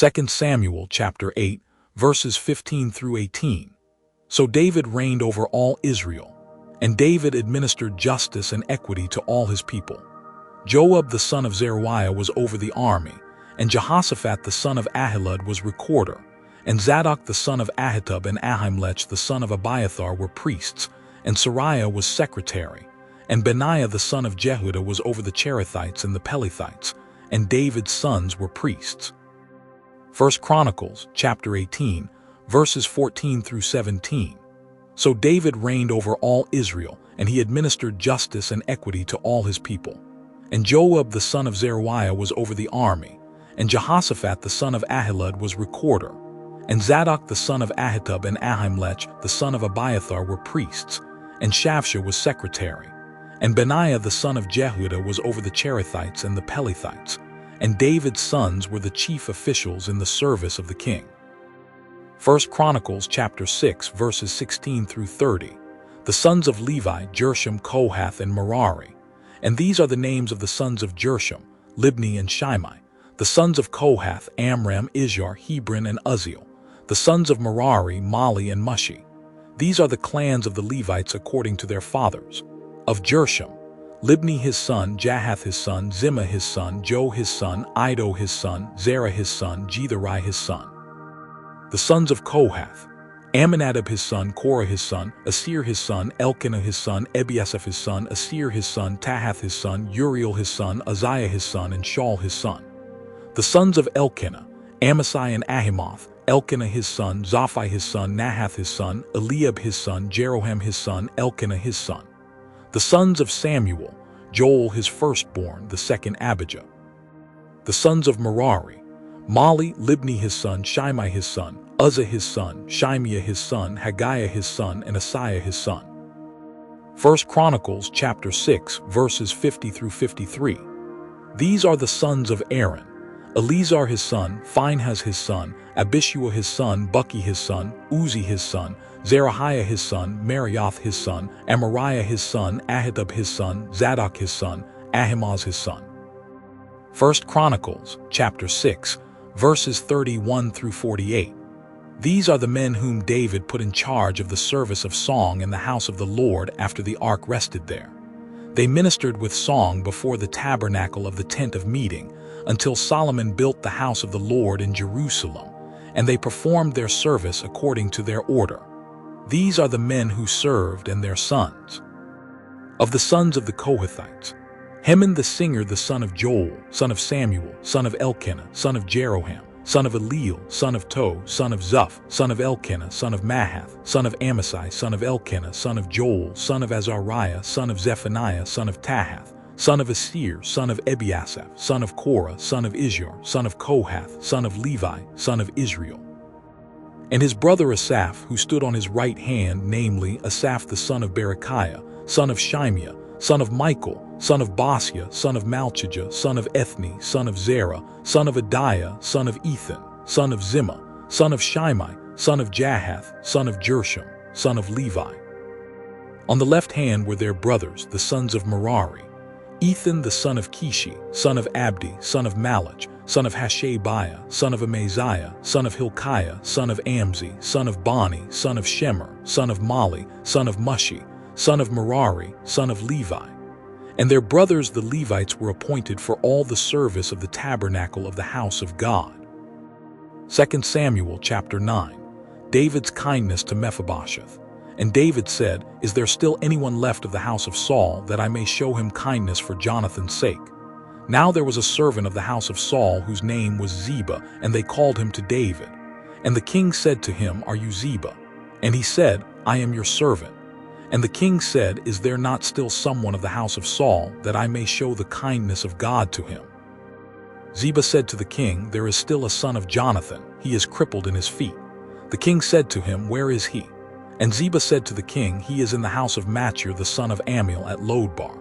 2 Samuel chapter 8, verses 15 through 18. So David reigned over all Israel, and David administered justice and equity to all his people. Joab the son of Zeruiah was over the army, and Jehoshaphat the son of Ahilud was recorder, and Zadok the son of Ahitub and Ahimelech the son of Abiathar were priests, and Sariah was secretary, and Benaiah the son of Jehudah was over the Cherethites and the Pelethites, and David's sons were priests. 1 Chronicles chapter 18, verses 14 through 17. So David reigned over all Israel, and he administered justice and equity to all his people. And Joab the son of Zeruiah was over the army, and Jehoshaphat the son of Ahilud was recorder, and Zadok the son of Ahitub and Ahimelech the son of Abiathar were priests, and Shavsha was secretary, and Benaiah the son of Jehudah was over the Cherethites and the Pelethites, and David's sons were the chief officials in the service of the king. 1 Chronicles chapter 6 verses 16 through 30. The sons of Levi, Gershom, Kohath, and Merari. And these are the names of the sons of Gershom, Libni and Shimei. The sons of Kohath, Amram, Izhar, Hebron, and Uzziel. The sons of Merari, Mali, and Mushi. These are the clans of the Levites according to their fathers. Of Gershom, Libni his son, Jahath his son, Zimmah his son, Joe his son, Iddo his son, Zerah his son, Jetheri his son. The sons of Kohath, Amminadab his son, Korah his son, Asir his son, Elkanah his son, Ebiasaph his son, Asir his son, Tahath his son, Uriel his son, Uzziah his son, and Shaul his son. The sons of Elkanah, Amasai and Ahimoth, Elkanah his son, Zophai his son, Nahath his son, Eliab his son, Jeroham his son, Elkanah his son. The sons of Samuel, Joel his firstborn, the second Abijah. The sons of Merari, Mali, Libni his son, Shimei his son, Uzzah his son, Shimea his son, Haggiah his son, and Asaiah his son. 1 Chronicles chapter 6 verses 50 through 53. These are the sons of Aaron: Eleazar his son, Phinehas his son, Abishua his son, Buki his son, Uzi his son, Zerahiah his son, Marioth his son, Amariah his son, Ahitub his son, Zadok his son, Ahimaaz his son. 1 Chronicles chapter 6 verses 31 through 48. These are the men whom David put in charge of the service of song in the house of the Lord after the ark rested there. They ministered with song before the tabernacle of the tent of meeting until Solomon built the house of the Lord in Jerusalem, and they performed their service according to their order. These are the men who served and their sons. Of the sons of the Kohathites, Heman the singer, the son of Joel, son of Samuel, son of Elkanah, son of Jeroham, son of Eliel, son of Toh, son of Zuph, son of Elkanah, son of Mahath, son of Amasai, son of Elkanah, son of Joel, son of Azariah, son of Zephaniah, son of Tahath, son of Asir, son of Ebiasaph, son of Korah, son of Izhar, son of Kohath, son of Levi, son of Israel. And his brother Asaph, who stood on his right hand, namely Asaph the son of Berechiah, son of Shimea, son of Michael, son of Basia, son of Malchijah, son of Ethni, son of Zerah, son of Adiah, son of Ethan, son of Zimmah, son of Shimei, son of Jahath, son of Gershom, son of Levi. On the left hand were their brothers, the sons of Merari: Ethan the son of Kishi, son of Abdi, son of Malach, son of Hashabiah, son of Amaziah, son of Hilkiah, son of Amzi, son of Bani, son of Shemer, son of Mali, son of Mushi, son of Merari, son of Levi. And their brothers the Levites were appointed for all the service of the tabernacle of the house of God. 2 Samuel chapter 9. David's kindness to Mephibosheth. And David said, "Is there still anyone left of the house of Saul, that I may show him kindness for Jonathan's sake?" Now there was a servant of the house of Saul whose name was Ziba, and they called him to David. And the king said to him, "Are you Ziba?" And he said, "I am your servant." And the king said, "Is there not still someone of the house of Saul, that I may show the kindness of God to him?" Ziba said to the king, "There is still a son of Jonathan, he is crippled in his feet." The king said to him, "Where is he?" And Ziba said to the king, "He is in the house of Machir the son of Ammiel at Lodebar."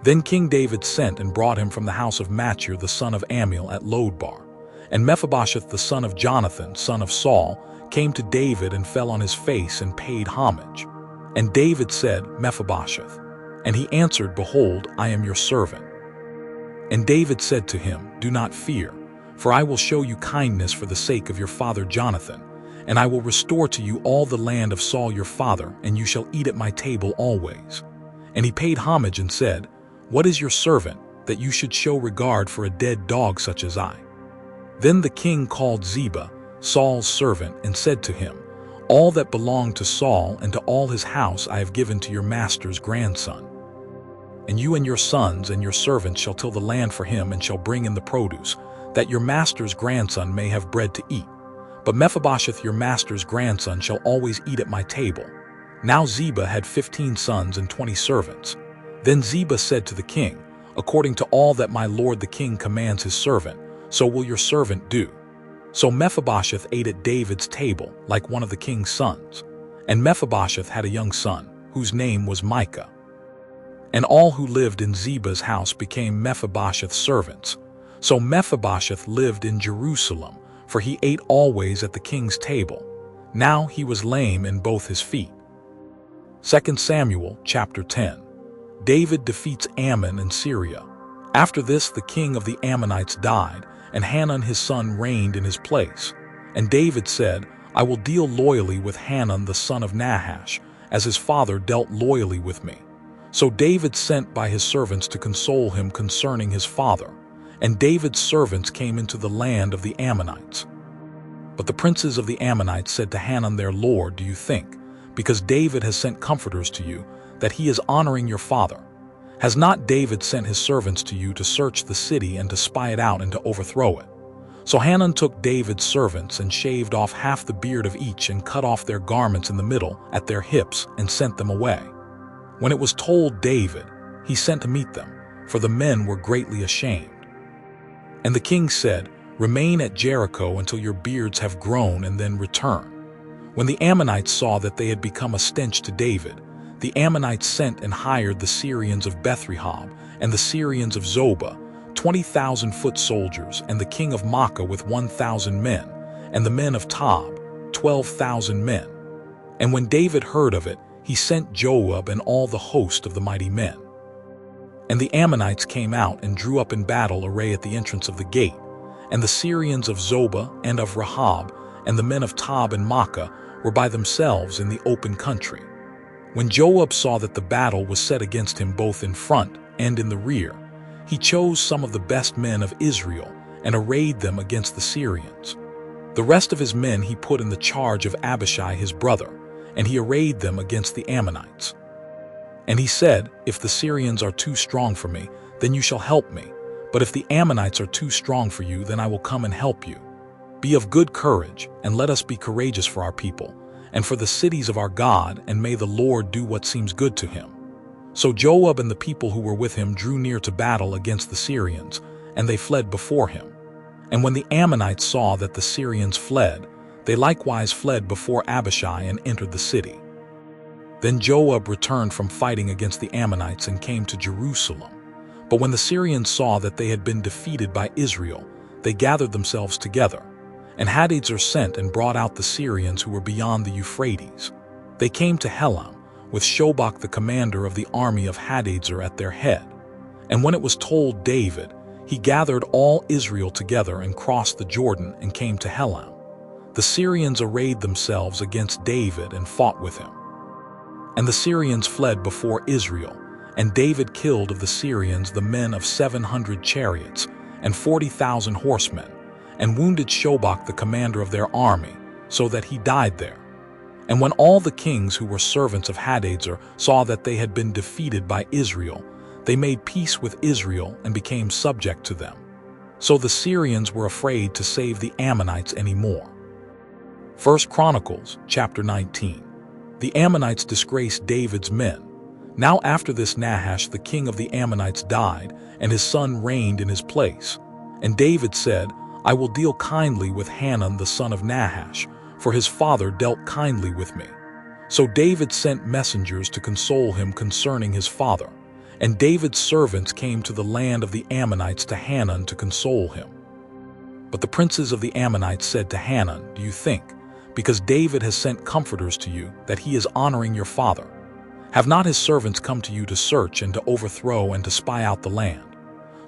Then King David sent and brought him from the house of Machir the son of Ammiel at Lodebar. And Mephibosheth the son of Jonathan, son of Saul, came to David and fell on his face and paid homage. And David said, "Mephibosheth." And he answered, "Behold, I am your servant." And David said to him, "Do not fear, for I will show you kindness for the sake of your father Jonathan, and I will restore to you all the land of Saul your father, and you shall eat at my table always." And he paid homage and said, "What is your servant, that you should show regard for a dead dog such as I?" Then the king called Ziba, Saul's servant, and said to him, "All that belonged to Saul and to all his house I have given to your master's grandson. And you and your sons and your servants shall till the land for him and shall bring in the produce, that your master's grandson may have bread to eat. But Mephibosheth your master's grandson shall always eat at my table." Now Ziba had 15 sons and 20 servants. Then Ziba said to the king, "According to all that my lord the king commands his servant, so will your servant do." So Mephibosheth ate at David's table like one of the king's sons. And Mephibosheth had a young son, whose name was Micah. And all who lived in Ziba's house became Mephibosheth's servants. So Mephibosheth lived in Jerusalem, for he ate always at the king's table. Now he was lame in both his feet. 2 Samuel chapter 10. David defeats Ammon in Syria. After this the king of the Ammonites died, and Hanun his son reigned in his place. And David said, "I will deal loyally with Hanun the son of Nahash, as his father dealt loyally with me." So David sent by his servants to console him concerning his father. And David's servants came into the land of the Ammonites. But the princes of the Ammonites said to Hanun their lord, "Do you think, because David has sent comforters to you, that he is honoring your father? Has not David sent his servants to you to search the city and to spy it out and to overthrow it?" So Hanun took David's servants and shaved off half the beard of each and cut off their garments in the middle at their hips and sent them away. When it was told David, he sent to meet them, for the men were greatly ashamed. And the king said, "Remain at Jericho until your beards have grown and then return." When the Ammonites saw that they had become a stench to David, the Ammonites sent and hired the Syrians of Beth-rehob and the Syrians of Zobah, 20,000 foot soldiers, and the king of Makkah with 1,000 men, and the men of Tob, 12,000 men. And when David heard of it, he sent Joab and all the host of the mighty men. And the Ammonites came out and drew up in battle array at the entrance of the gate, and the Syrians of Zobah and of Rehob and the men of Tob and Makkah were by themselves in the open country. When Joab saw that the battle was set against him both in front and in the rear, he chose some of the best men of Israel and arrayed them against the Syrians. The rest of his men he put in the charge of Abishai his brother, and he arrayed them against the Ammonites. And he said, "If the Syrians are too strong for me, then you shall help me. But if the Ammonites are too strong for you, then I will come and help you. Be of good courage, and let us be courageous for our people, and for the cities of our God, and may the Lord do what seems good to him." So Joab and the people who were with him drew near to battle against the Syrians, and they fled before him. And when the Ammonites saw that the Syrians fled, they likewise fled before Abishai and entered the city. Then Joab returned from fighting against the Ammonites and came to Jerusalem. But when the Syrians saw that they had been defeated by Israel, they gathered themselves together. And Hadadezer sent and brought out the Syrians who were beyond the Euphrates. They came to Helam, with Shobach the commander of the army of Hadadezer at their head. And when it was told David, he gathered all Israel together and crossed the Jordan and came to Helam. The Syrians arrayed themselves against David and fought with him. And the Syrians fled before Israel, and David killed of the Syrians the men of 700 chariots and 40,000 horsemen, and wounded Shobach the commander of their army, so that he died there. And when all the kings who were servants of Hadadezer saw that they had been defeated by Israel, they made peace with Israel and became subject to them. So the Syrians were afraid to save the Ammonites any more. 1 Chronicles chapter 19. The Ammonites disgraced David's men. Now after this Nahash the king of the Ammonites died, and his son reigned in his place. And David said, "I will deal kindly with Hanun the son of Nahash, for his father dealt kindly with me." So David sent messengers to console him concerning his father. And David's servants came to the land of the Ammonites to Hanun to console him. But the princes of the Ammonites said to Hanun, "Do you think, because David has sent comforters to you, that he is honoring your father? Have not his servants come to you to search and to overthrow and to spy out the land?"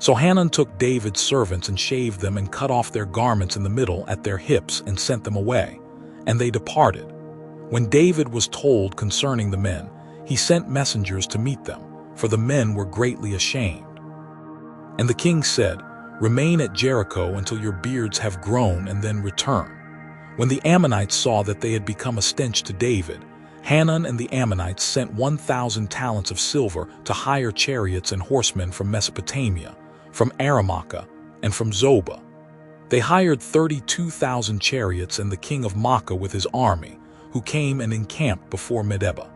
So Hanun took David's servants and shaved them and cut off their garments in the middle at their hips and sent them away, and they departed. When David was told concerning the men, he sent messengers to meet them, for the men were greatly ashamed. And the king said, "Remain at Jericho until your beards have grown, and then return." When the Ammonites saw that they had become a stench to David, Hanun and the Ammonites sent 1,000 talents of silver to hire chariots and horsemen from Mesopotamia, from Aramacah, and from Zobah. They hired 32,000 chariots and the king of Maacah with his army, who came and encamped before Medeba.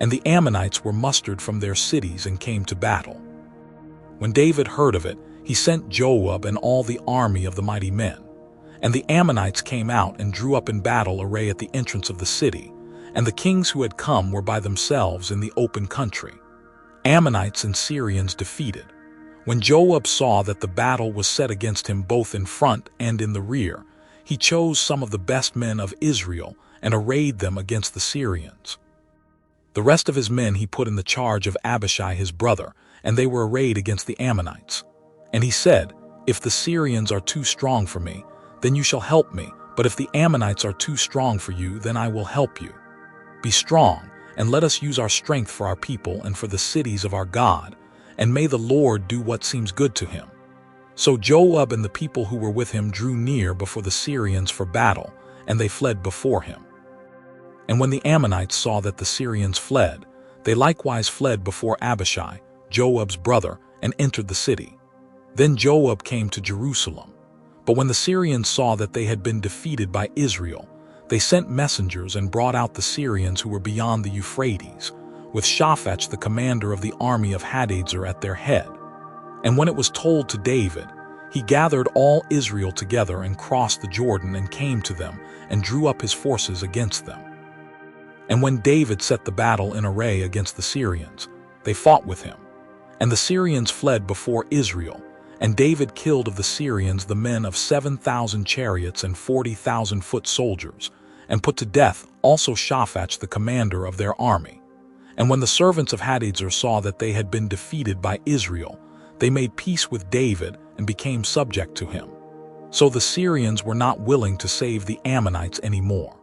And the Ammonites were mustered from their cities and came to battle. When David heard of it, he sent Joab and all the army of the mighty men. And the Ammonites came out and drew up in battle array at the entrance of the city, and the kings who had come were by themselves in the open country. Ammonites and Syrians defeated. When Joab saw that the battle was set against him both in front and in the rear, he chose some of the best men of Israel and arrayed them against the Syrians. The rest of his men he put in the charge of Abishai his brother, and they were arrayed against the Ammonites. And he said, "If the Syrians are too strong for me, then you shall help me, but if the Ammonites are too strong for you, then I will help you. Be strong, and let us use our strength for our people and for the cities of our God, and may the Lord do what seems good to him." So Joab and the people who were with him drew near before the Syrians for battle, and they fled before him. And when the Ammonites saw that the Syrians fled, they likewise fled before Abishai, Joab's brother, and entered the city. Then Joab came to Jerusalem. But when the Syrians saw that they had been defeated by Israel, they sent messengers and brought out the Syrians who were beyond the Euphrates, with Shaphat the commander of the army of Hadadezer at their head. And when it was told to David, he gathered all Israel together and crossed the Jordan and came to them and drew up his forces against them. And when David set the battle in array against the Syrians, they fought with him. And the Syrians fled before Israel, and David killed of the Syrians the men of 7,000 chariots and 40,000 foot soldiers, and put to death also Shaphat the commander of their army. And when the servants of Hadadezer saw that they had been defeated by Israel, they made peace with David and became subject to him. So the Syrians were not willing to save the Ammonites any more.